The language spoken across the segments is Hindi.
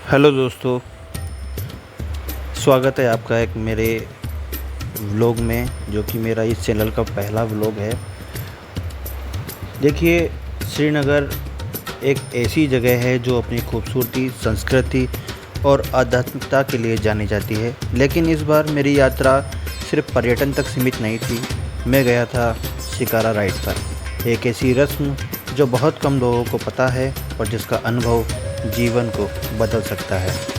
हेलो दोस्तों, स्वागत है आपका एक मेरे व्लॉग में, जो कि मेरा इस चैनल का पहला व्लॉग है। देखिए, श्रीनगर एक ऐसी जगह है जो अपनी खूबसूरती, संस्कृति और आध्यात्मिकता के लिए जानी जाती है। लेकिन इस बार मेरी यात्रा सिर्फ पर्यटन तक सीमित नहीं थी। मैं गया था शिकारा राइड पर, एक ऐसी रस्म जो बहुत कम लोगों को पता है और जिसका अनुभव जीवन को बदल सकता है।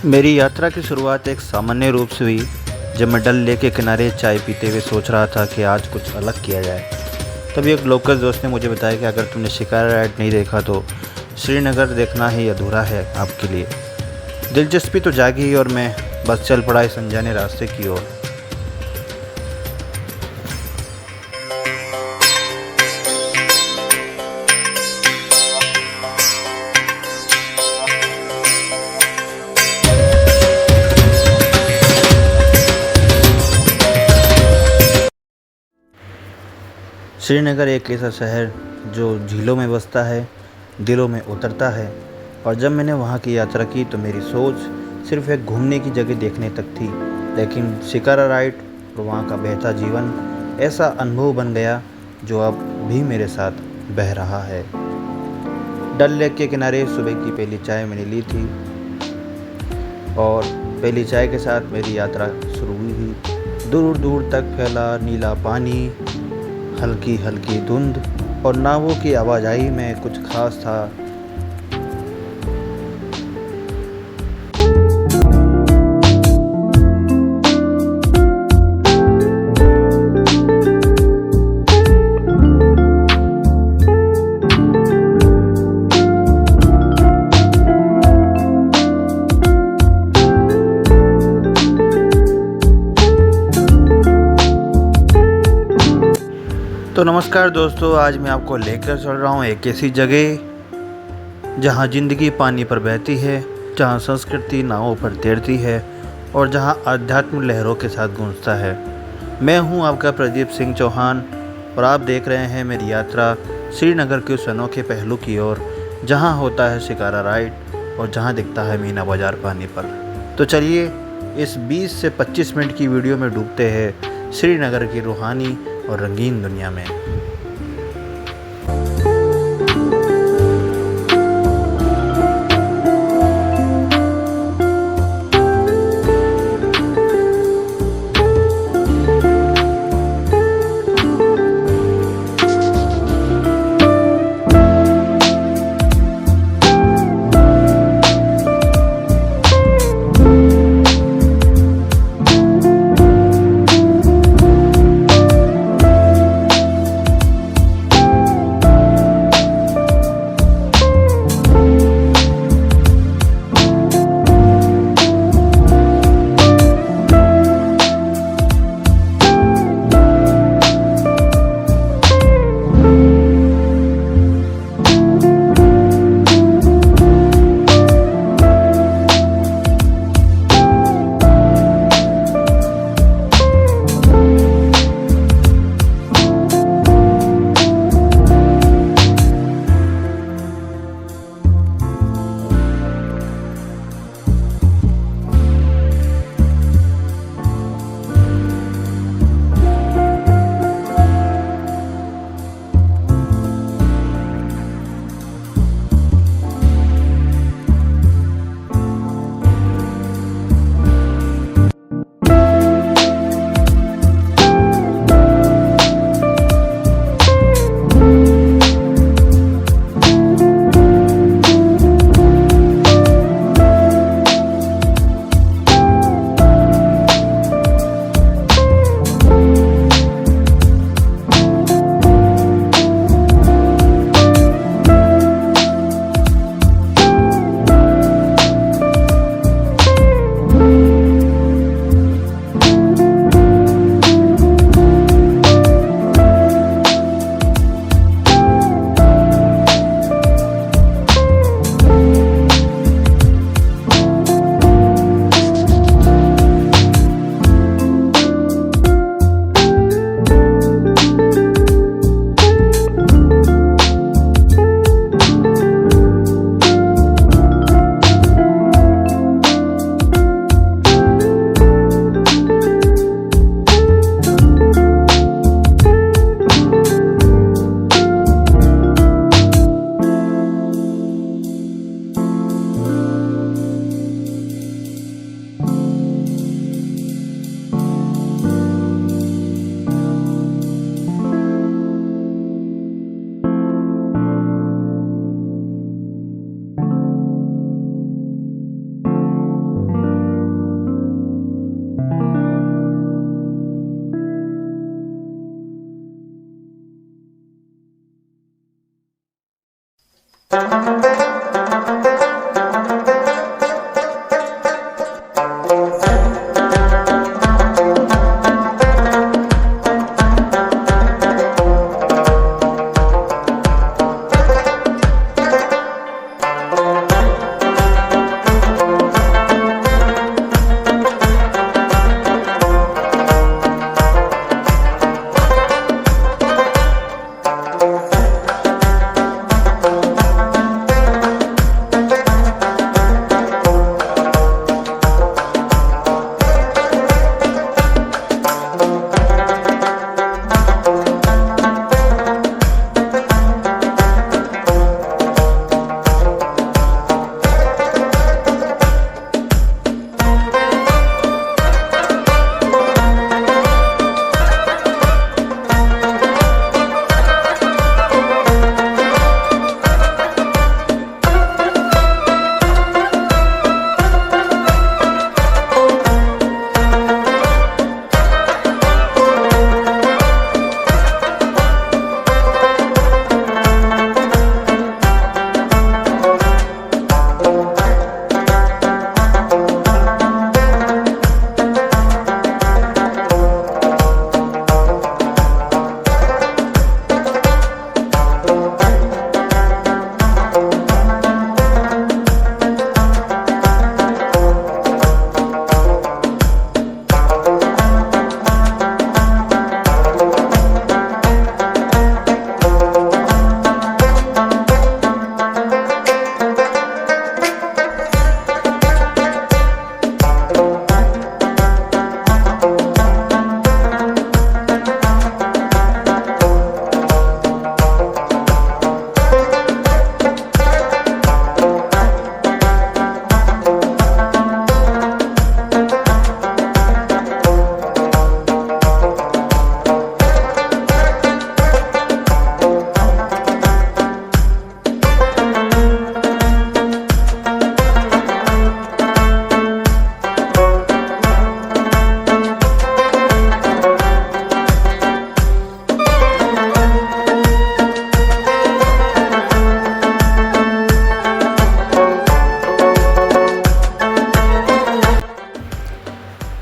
मेरी यात्रा की शुरुआत एक सामान्य रूप से हुई, जब मैं डल लेक के किनारे चाय पीते हुए सोच रहा था कि आज कुछ अलग किया जाए। तभी एक लोकल दोस्त ने मुझे बताया कि अगर तुमने शिकारा राइड नहीं देखा तो श्रीनगर देखना ही अधूरा है आपके लिए। दिलचस्पी तो जागी और मैं बस चल पड़ा इस अनजाने रास्ते की ओर। श्रीनगर एक ऐसा शहर जो झीलों में बसता है, दिलों में उतरता है। और जब मैंने वहाँ की यात्रा की तो मेरी सोच सिर्फ एक घूमने की जगह देखने तक थी। लेकिन शिकारा राइड और वहाँ का बहता जीवन ऐसा अनुभव बन गया जो अब भी मेरे साथ बह रहा है। डल लेक के किनारे सुबह की पहली चाय मैंने ली थी और पहली चाय के साथ मेरी यात्रा शुरू हुई। दूर दूर तक फैला नीला पानी, हल्की हल्की धुंध और नावों की आवाजाही में कुछ खास था। तो नमस्कार दोस्तों, आज मैं आपको लेकर चल रहा हूँ एक ऐसी जगह जहाँ ज़िंदगी पानी पर बहती है, जहाँ संस्कृति नावों पर तैरती है और जहाँ आध्यात्म लहरों के साथ गूंजता है। मैं हूँ आपका प्रदीप सिंह चौहान और आप देख रहे हैं मेरी यात्रा श्रीनगर के उस अनोखे पहलू की ओर, जहाँ होता है शिकारा राइड और जहाँ दिखता है मीना बाजार पानी पर। तो चलिए इस 20 से 25 मिनट की वीडियो में डूबते हैं श्रीनगर की रूहानी और रंगीन दुनिया में।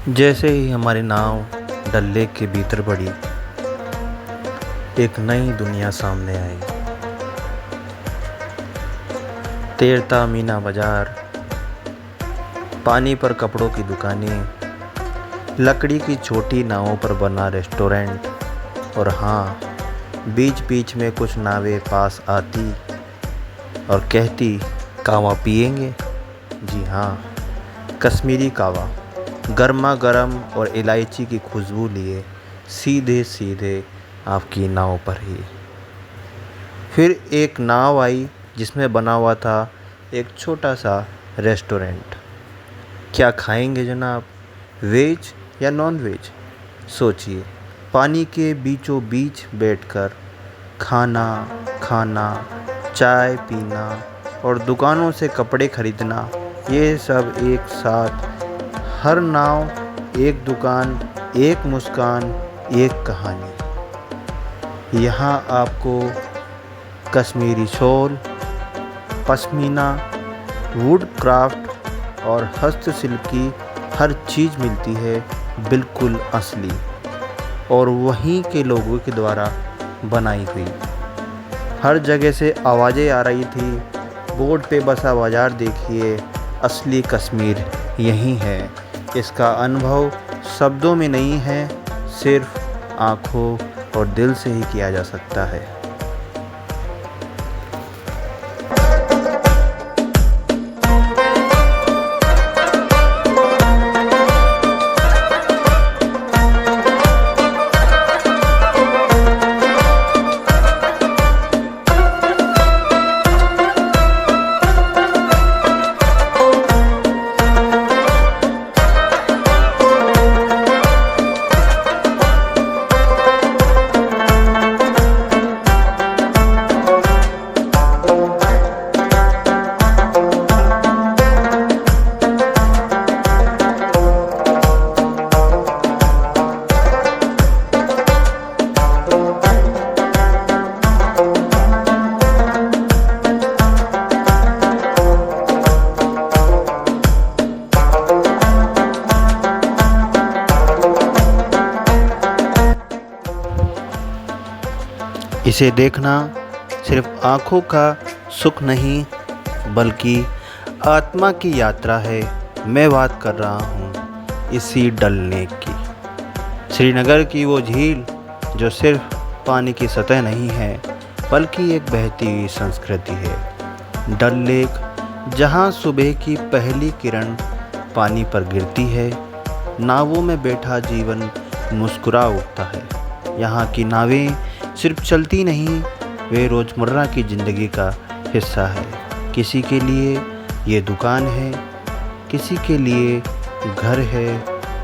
जैसे ही हमारी नाव डल लेक के भीतर बढ़ी, एक नई दुनिया सामने आई। तैरता मीना बाजार, पानी पर कपड़ों की दुकानें, लकड़ी की छोटी नावों पर बना रेस्टोरेंट, और हाँ, बीच बीच में कुछ नावें पास आती और कहती, कावा पिएंगे? जी हाँ, कश्मीरी कावा, गर्मा गर्म और इलायची की खुशबू लिए सीधे सीधे आपकी नाव पर ही। फिर एक नाव आई जिसमें बना हुआ था एक छोटा सा रेस्टोरेंट। क्या खाएंगे जनाब, वेज या नॉन वेज? सोचिए, पानी के बीचों बीच बैठकर खाना खाना, चाय पीना और दुकानों से कपड़े खरीदना, ये सब एक साथ। हर नाव एक दुकान, एक मुस्कान, एक कहानी। यहाँ आपको Kashmiri shawl, pashmina, would craft और हस्तशिल्प की हर चीज़ मिलती है, बिल्कुल असली और वहीं के लोगों के द्वारा बनाई हुई। हर जगह से आवाज़ें आ रही थी, बोर्ड पे बसा बाज़ार देखिए, असली कश्मीर यहीं है। इसका अनुभव शब्दों में नहीं है, सिर्फ आँखों और दिल से ही किया जा सकता है। इसे देखना सिर्फ आँखों का सुख नहीं, बल्कि आत्मा की यात्रा है। मैं बात कर रहा हूँ इसी डल लेक की, श्रीनगर की वो झील जो सिर्फ पानी की सतह नहीं है, बल्कि एक बहती हुई संस्कृति है। डल लेक, जहाँ सुबह की पहली किरण पानी पर गिरती है, नावों में बैठा जीवन मुस्कुरा उठता है। यहाँ की नावें सिर्फ चलती नहीं, वे रोज़मर्रा की ज़िंदगी का हिस्सा है। किसी के लिए ये दुकान है, किसी के लिए घर है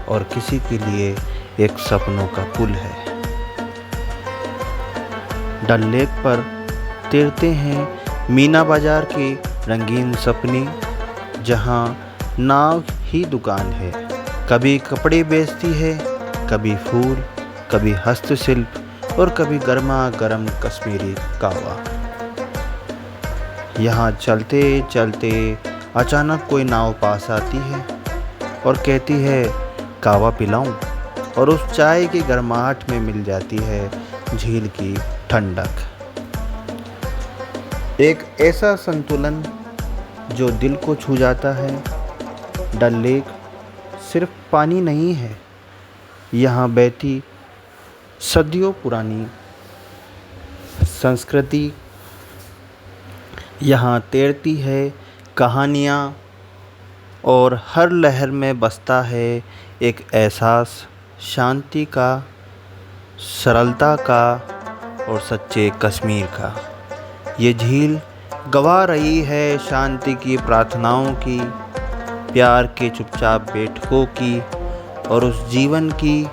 और किसी के लिए एक सपनों का पुल है। डल लेक पर तैरते हैं मीना बाजार के रंगीन सपने, जहाँ नाव ही दुकान है। कभी कपड़े बेचती है, कभी फूल, कभी हस्तशिल्प और कभी गर्मा गर्म कश्मीरी कावा। यहाँ चलते चलते अचानक कोई नाव पास आती है और कहती है, कावा पिलाऊं? और उस चाय की गर्माहट में मिल जाती है झील की ठंडक। एक ऐसा संतुलन जो दिल को छू जाता है। डल लेक सिर्फ पानी नहीं है, यहाँ बहती सदियों पुरानी संस्कृति, यहाँ तैरती है कहानियाँ, और हर लहर में बसता है एक एहसास शांति का, सरलता का और सच्चे कश्मीर का। ये झील गवा रही है शांति की प्रार्थनाओं की, प्यार के चुपचाप बैठकों की, और उस जीवन की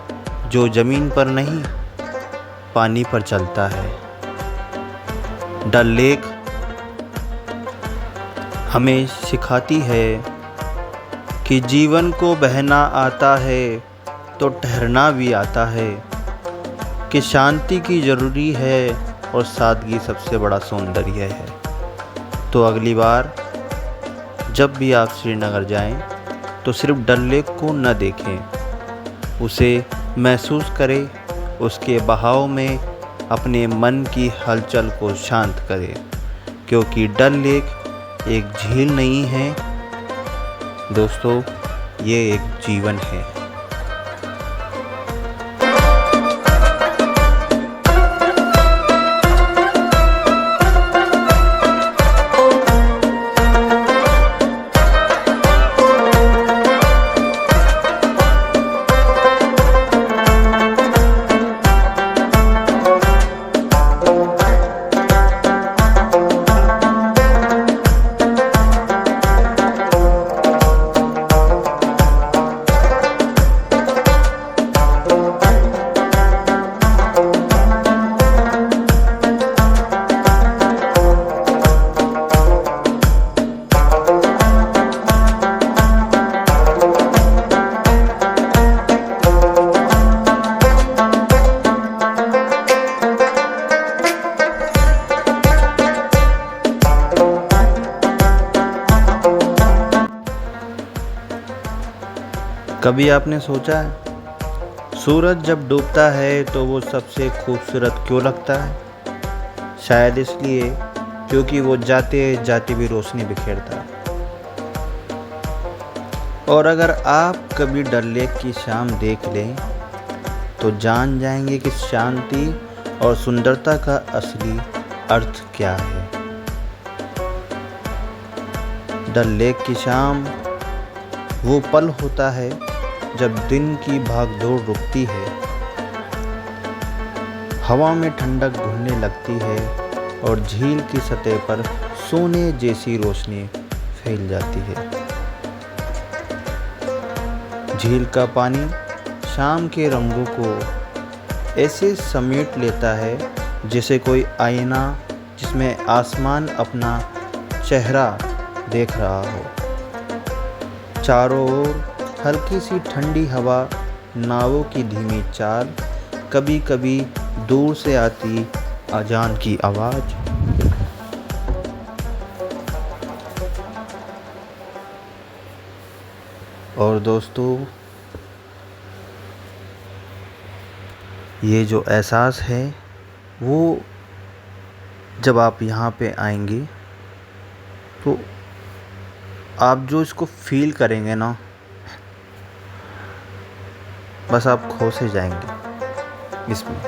जो ज़मीन पर नहीं, पानी पर चलता है। डल लेक हमें सिखाती है कि जीवन को बहना आता है तो ठहरना भी आता है, कि शांति की ज़रूरी है और सादगी सबसे बड़ा सौंदर्य है। तो अगली बार जब भी आप श्रीनगर जाएं, तो सिर्फ डल लेक को न देखें, उसे महसूस करें, उसके बहाव में अपने मन की हलचल को शांत करें, क्योंकि डल लेक एक झील नहीं है दोस्तों, ये एक जीवन है। कभी आपने सोचा है सूरज जब डूबता है तो वो सबसे खूबसूरत क्यों लगता है? शायद इसलिए क्योंकि वो जाते जाते भी रोशनी बिखेरता है। और अगर आप कभी डल लेक की शाम देख लें तो जान जाएंगे कि शांति और सुंदरता का असली अर्थ क्या है। डल लेक की शाम वो पल होता है जब दिन की भागदौड़ रुकती है, हवा में ठंडक घुलने लगती है और झील की सतह पर सोने जैसी रोशनी फैल जाती है। झील का पानी शाम के रंगों को ऐसे समेट लेता है जैसे कोई आईना जिसमें आसमान अपना चेहरा देख रहा हो। चारों ओर हल्की सी ठंडी हवा, नावों की धीमी चाल, कभी कभी दूर से आती अजान की आवाज़। और दोस्तों, ये जो एहसास है वो जब आप यहाँ पे आएंगे तो आप जो इसको फील करेंगे ना, बस आप खो से जाएंगे इसमें।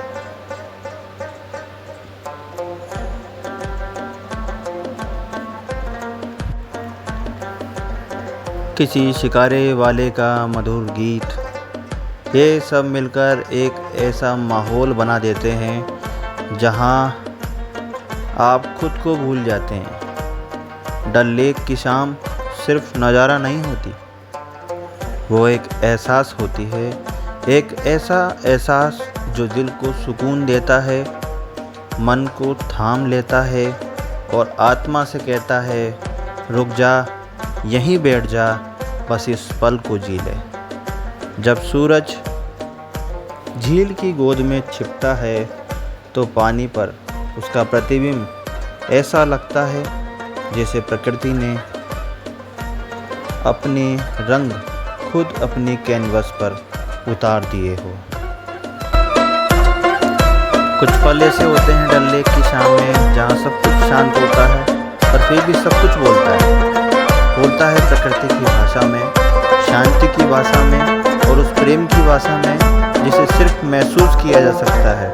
किसी शिकारे वाले का मधुर गीत, ये सब मिलकर एक ऐसा माहौल बना देते हैं जहां आप खुद को भूल जाते हैं। डल लेक की शाम सिर्फ नज़ारा नहीं होती, वो एक एहसास होती है, एक ऐसा एहसास जो दिल को सुकून देता है, मन को थाम लेता है और आत्मा से कहता है रुक जा, यहीं बैठ जा, बस इस पल को जी ले। जब सूरज झील की गोद में छिपता है तो पानी पर उसका प्रतिबिंब ऐसा लगता है जैसे प्रकृति ने अपने रंग खुद अपने कैनवस पर उतार दिए हो। कुछ पल ऐसे होते हैं डल लेक की शाम में जहाँ सब कुछ शांत होता है पर फिर भी सब कुछ बोलता है प्रकृति की भाषा में, शांति की भाषा में और उस प्रेम की भाषा में जिसे सिर्फ महसूस किया जा सकता है।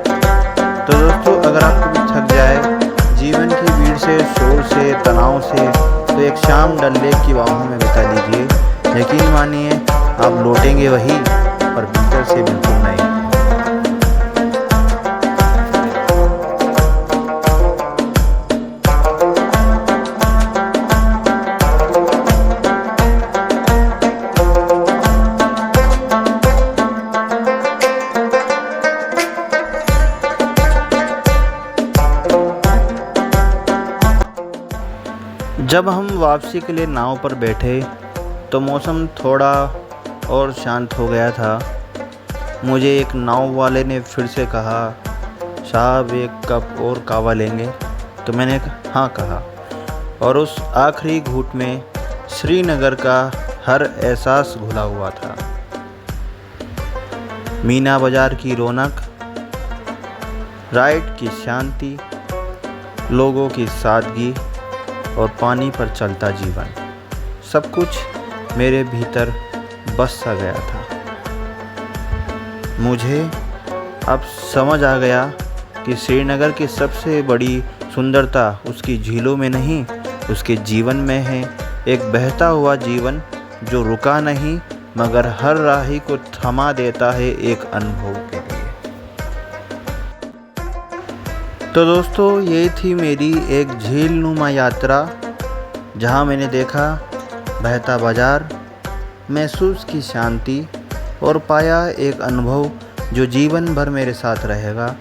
तो दोस्तों, अगर आप कभी थक जाए जीवन की भीड़ से, शोर से, तनाव से, तो एक शाम डल लेक की बाहों में बिता लीजिए। यकीन मानिए आप लौटेंगे वही, पर भीतर से बिल्कुल नहीं। जब हम वापसी के लिए नाव पर बैठे तो मौसम थोड़ा और शांत हो गया था। मुझे एक नाव वाले ने फिर से कहा, साहब एक कप और कावा लेंगे? तो मैंने हाँ कहा, और उस आखिरी घूंट में श्रीनगर का हर एहसास घुला हुआ था। मीना बाजार की रौनक, राइड की शांति, लोगों की सादगी और पानी पर चलता जीवन, सब कुछ मेरे भीतर बस सा गया था। मुझे अब समझ आ गया कि श्रीनगर की सबसे बड़ी सुंदरता उसकी झीलों में नहीं, उसके जीवन में है। एक बहता हुआ जीवन जो रुका नहीं मगर हर राही को थमा देता है एक अनुभव के लिए। तो दोस्तों, ये थी मेरी एक झील नुमा यात्रा, जहाँ मैंने देखा बहता बाजार, महसूस की शांति और पाया एक अनुभव जो जीवन भर मेरे साथ रहेगा।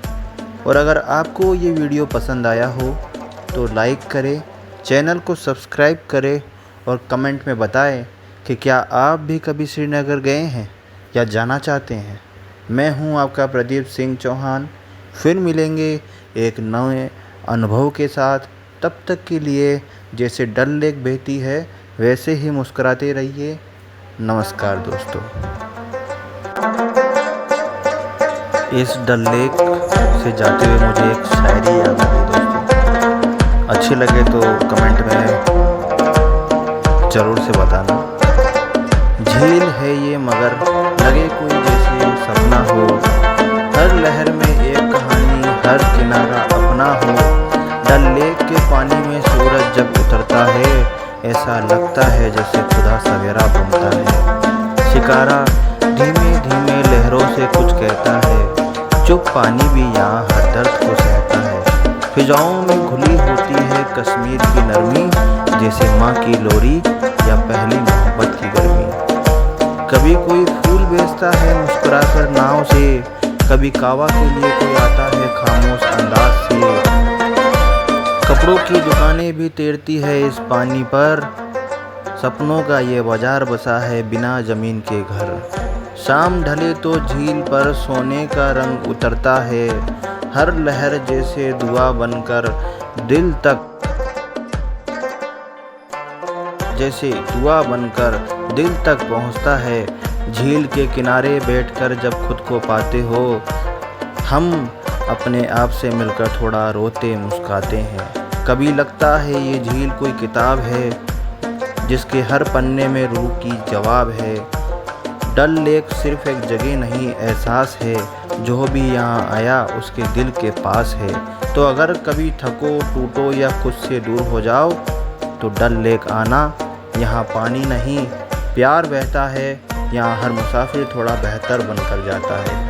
और अगर आपको ये वीडियो पसंद आया हो तो लाइक करें, चैनल को सब्सक्राइब करें और कमेंट में बताएं कि क्या आप भी कभी श्रीनगर गए हैं या जाना चाहते हैं। मैं हूं आपका प्रदीप सिंह चौहान। फिर मिलेंगे एक नए अनुभव के साथ। तब तक के लिए जैसे डल लेक बहती है वैसे ही मुस्कुराते रहिए। नमस्कार दोस्तों। इस डल लेक से जाते हुए मुझे एक शायरी याद आ गई दोस्तों। अच्छी लगे तो कमेंट में ज़रूर से बताना। झील है ये मगर लगे कोई जैसे सपना हो, हर लहर में एक कहानी, हर किनारा अपना हो। डल लेक के पानी में सूरज जब उतरता है, ऐसा लगता है जैसे खुदा सवेरा बुनता है। शिकारा धीमे धीमे लहरों से कुछ कहता है, चुप पानी भी यहाँ हर दर्द को सहता है। फिजाओं में घुली होती है कश्मीर की नरमी, जैसे माँ की लोरी या पहली मोहब्बत की गर्मी। कभी कोई फूल बेचता है मुस्कुराकर नाव से, कभी कावा के लिए कोई आता है खामोश अंदाज से। कपड़ों की दुकानें भी तैरती है इस पानी पर, सपनों का ये बाजार बसा है बिना जमीन के घर। शाम ढले तो झील पर सोने का रंग उतरता है, हर लहर जैसे दुआ बनकर दिल तक पहुंचता है। झील के किनारे बैठकर जब खुद को पाते हो, हम अपने आप से मिलकर थोड़ा रोते मुस्कुराते हैं। कभी लगता है ये झील कोई किताब है, जिसके हर पन्ने में रूह की जवाब है। डल लेक सिर्फ एक जगह नहीं, एहसास है। जो भी यहाँ आया उसके दिल के पास है। तो अगर कभी थको, टूटो या खुद से दूर हो जाओ तो डल लेक आना। यहाँ पानी नहीं प्यार बहता है, यहाँ हर मुसाफिर थोड़ा बेहतर बनकर जाता है।